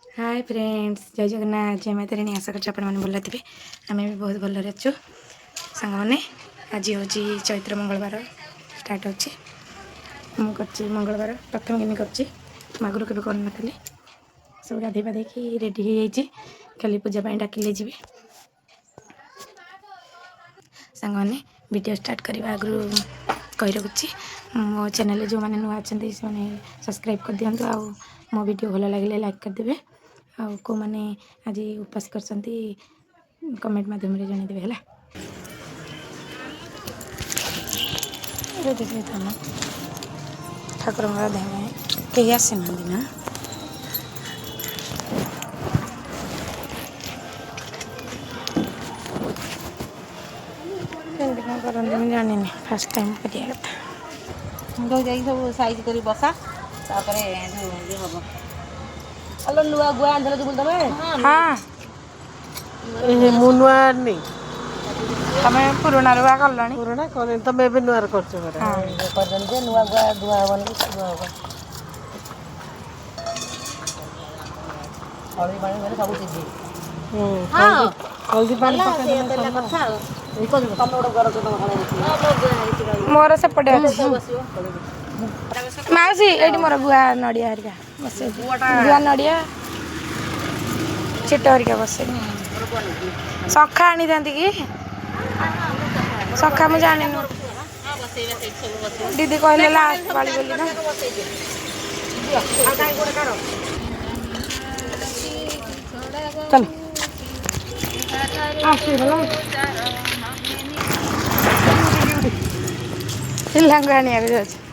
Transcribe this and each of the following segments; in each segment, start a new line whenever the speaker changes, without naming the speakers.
Hi friends, जय जगन्नाथ, जय माता रानी। आशा कर मैंने भल थे। आम भी बहुत भलରେ अच्छु सांग मैंने। आज हूँ चैत्र मंगलवार स्टार्ट होची। मुझे मंगलवार प्रथम दिन करगुरी के कर सब गाधे पाधे रेडी हो खाली पूजा डाकिले जी सांग मैंने वीडियो स्टार्ट करने आगु कही रखुच्छी मो चैनल जो मैंने नुआ अच्छा से सब्सक्राइब कर दिंतु। आ मो वीडियो भल लगे लाइक करदे। को मैंने आज उपास कर कमेंट माध्यम जनईदेवे है। ठाकुर देह कहीं आसीना ना करते जानी फास्ट टाइम कर
सब साइज कर बसा तापर ये हम हेलो नुआ गुआ आंधल तुम तमे
हाँ
ए मुनुआ नहीं
तमें पुराना रुआ कल
पुराना कौन तमे भी नुआर करछ बरे
हाँ
कर जे नुआ गुआ दुआ बन के दुआ होगा हल्दी पानी में सब चीज हां
हल्दी पानी पका
तेल कथा ए को तमे ओड घर तो खाना
मोर सेपटे मौसी ये मोर गुआ नड़िया हरिका बस गुआ नड़िया चिट हरिका बस सखा आनी था कि सखा मुझे जानी दीदी कहले लास्ट पाली बोली ना चलो पिल्लांग आनी जाऊँ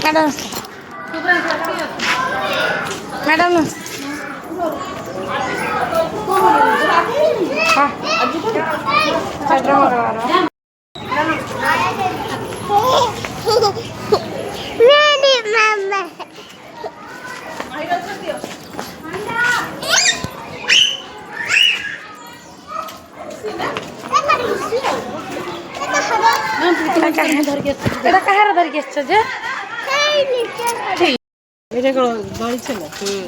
मैडम मैडम हाँ कहार धरिक
एटा को दही छला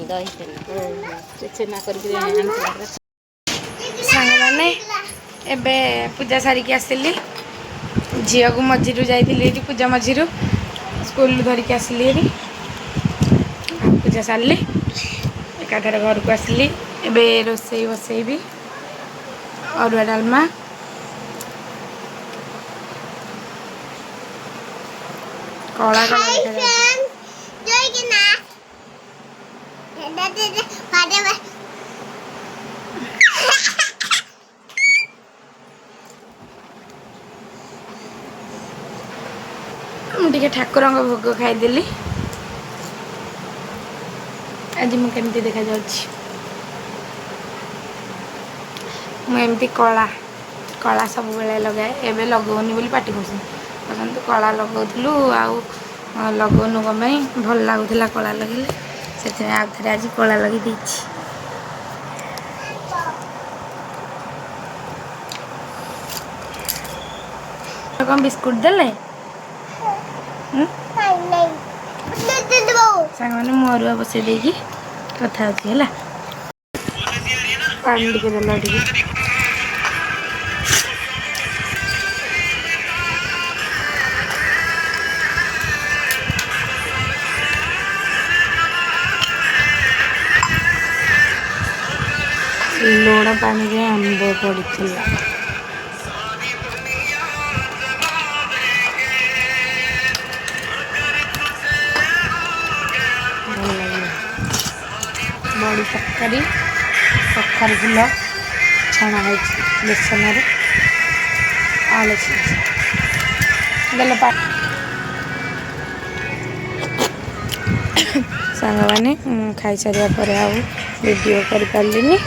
दही छेना कर
सांग मैंने एबे पूजा सारिकी आसिली झील को मझीरू जाइली पूजा मझीरू स्कूल धरिकी आसिली पूजा सारे एकाठर घर को आसिली एबे रोसई बसैबी अरुआ डालमा कला मुझे ठाकुर भोग खाईदेली। आज मुझे देखा मुझे कला कला सब बेले लगाए एवं लगौनी बोली पाटी कर कला लगाऊलु आ लगौनु कमाई भल लगुला कला लगे से आज कला लगे देछि। कौन बिस्कुट देले सांग मैंने मुआ बसई देगी कथा है पानी टिके देला लुण पानी रे आंब पड़ता बड़ी तरकारी कखार फुल छणा है बेसन आलू पा सांग मैंने खाई सारे वीडियो कर पारे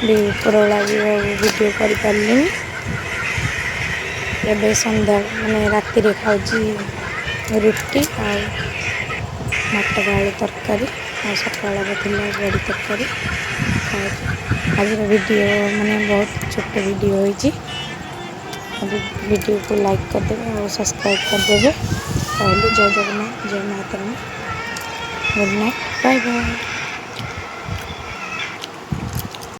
भी उपरवेला भी वीडियो कर एबे संध्या माने राति रे खाऊची रुटी आ मटर आलू तरकारी आ सकाळ बड़ी तरकारी आज वीडियो माने बहुत छोट वीडियो होईची वीडियो को लाइक कर देवे और सब्सक्राइब कर देवे। जय जगन्नाथ जय Mata Rani good night bye bye.